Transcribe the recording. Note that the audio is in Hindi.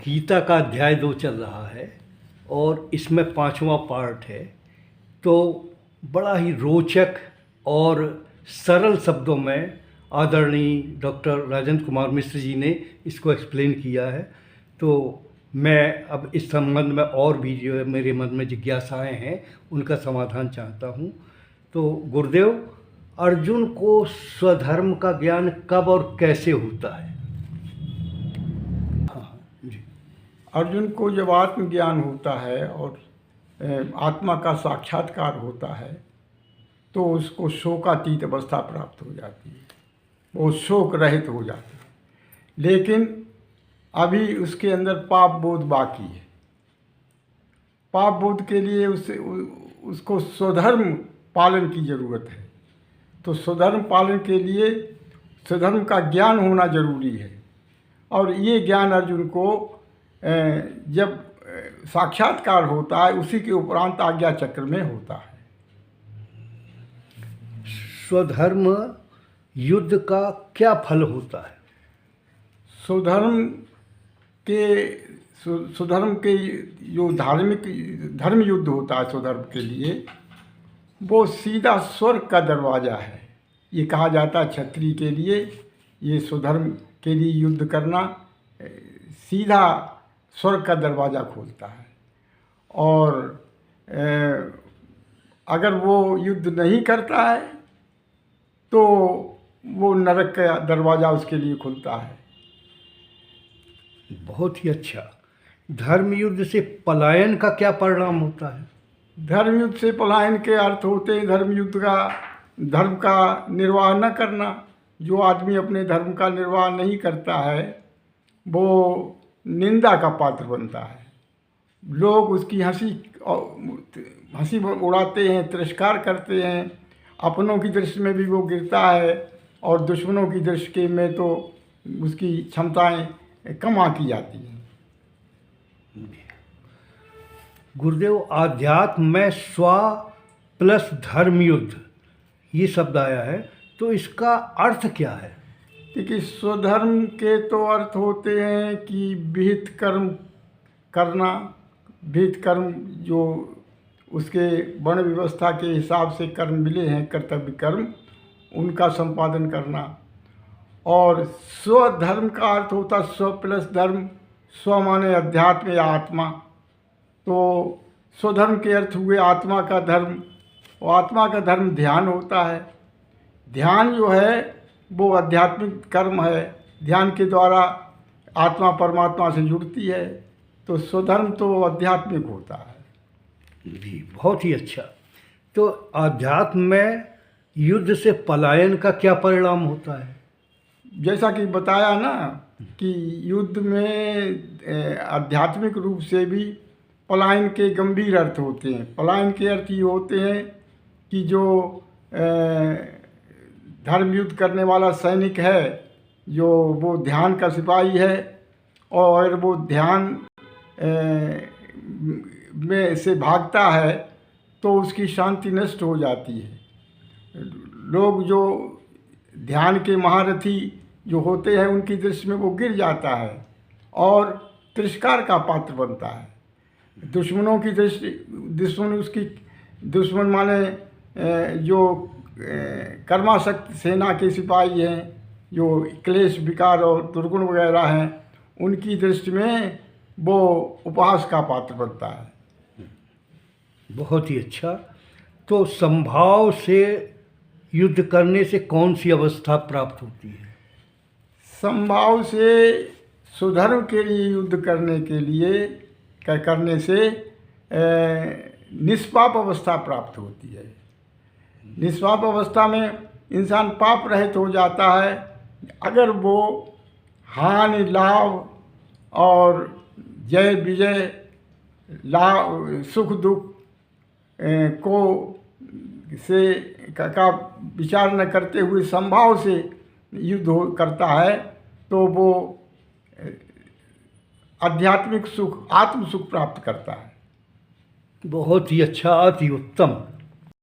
गीता का अध्याय 2 चल रहा है और इसमें 5वां पार्ट है। तो बड़ा ही रोचक और सरल शब्दों में आदरणीय डॉक्टर राजेंद्र कुमार मिश्र जी ने इसको एक्सप्लेन किया है। तो मैं अब इस संबंध में और भी जो मेरे मन में जिज्ञासाएं हैं उनका समाधान चाहता हूँ। तो गुरुदेव, अर्जुन को स्वधर्म का ज्ञान कब और कैसे होता है? हाँ जी। अर्जुन को जब आत्मज्ञान होता है और आत्मा का साक्षात्कार होता है तो उसको शोकातीत अवस्था प्राप्त हो जाती है, वो शोक रहित हो जाता है। लेकिन अभी उसके अंदर पाप बोध बाकी है। पाप बोध के लिए उसको स्वधर्म पालन की ज़रूरत है। तो स्वधर्म पालन के लिए स्वधर्म का ज्ञान होना जरूरी है। और ये ज्ञान अर्जुन को जब साक्षात्कार होता है उसी के उपरांत आज्ञा चक्र में होता है। स्वधर्म युद्ध का क्या फल होता है? स्वधर्म के जो धर्म युद्ध होता है स्वधर्म के लिए, वो सीधा स्वर्ग का दरवाज़ा है। ये कहा जाता है क्षत्रिय के लिए ये स्वधर्म के लिए युद्ध करना सीधा स्वर्ग का दरवाज़ा खोलता है। और अगर वो युद्ध नहीं करता है तो वो नरक का दरवाज़ा उसके लिए खुलता है। बहुत ही अच्छा। धर्म युद्ध से पलायन का क्या परिणाम होता है? धर्म युद्ध से पलायन के अर्थ होते हैं धर्म का निर्वाह न करना। जो आदमी अपने धर्म का निर्वाह नहीं करता है वो निंदा का पात्र बनता है। लोग उसकी हंसी उड़ाते हैं, तिरस्कार करते हैं। अपनों की दृष्टि में भी वो गिरता है और दुश्मनों की दृष्टि में तो उसकी क्षमताएं कम आंकी जाती हैं। गुरुदेव, आध्यात्म में स्व प्लस धर्म युद्ध ये शब्द आया है, तो इसका अर्थ क्या है? क्योंकि स्वधर्म के तो अर्थ होते हैं कि विहित कर्म करना, विहित कर्म जो उसके वर्ण व्यवस्था के हिसाब से कर्म मिले हैं, कर्तव्य कर्म, उनका संपादन करना। और स्वधर्म का अर्थ होता स्व प्लस धर्म। स्व माने अध्यात्म या आत्मा। तो स्वधर्म के अर्थ हुए आत्मा का धर्म, और आत्मा का धर्म ध्यान होता है। ध्यान जो है वो आध्यात्मिक कर्म है। ध्यान के द्वारा आत्मा परमात्मा से जुड़ती है। तो स्वधर्म तो आध्यात्मिक होता है। जी, बहुत ही अच्छा। तो आध्यात्म में युद्ध से पलायन का क्या परिणाम होता है? जैसा कि बताया ना कि युद्ध में आध्यात्मिक रूप से भी पलायन के गंभीर अर्थ होते हैं। पलायन के अर्थ ये होते हैं कि जो धर्म युद्ध करने वाला सैनिक है, जो वो ध्यान का सिपाही है और वो ध्यान में से भागता है तो उसकी शांति नष्ट हो जाती है। लोग जो ध्यान के महारथी जो होते हैं उनकी दृष्टि में वो गिर जाता है और तिरस्कार का पात्र बनता है। दुश्मनों की दृष्टि, दुश्मन माने जो कर्माशक्त सेना के सिपाही हैं, जो क्लेश विकार और दुर्गुण वगैरह हैं, उनकी दृष्टि में वो उपहास का पात्र बनता है। बहुत ही अच्छा। तो संभाव से युद्ध करने से कौन सी अवस्था प्राप्त होती है? संभाव से सुधर्म के लिए युद्ध करने से निष्पाप अवस्था प्राप्त होती है। निष्पाप अवस्था में इंसान पाप रहित हो जाता है। अगर वो हानि लाभ और जय विजय, लाभ सुख दुख का विचार न करते हुए संभाव से युद्ध करता है तो वो आध्यात्मिक सुख, आत्म सुख प्राप्त करता है। बहुत ही अच्छा, अति उत्तम।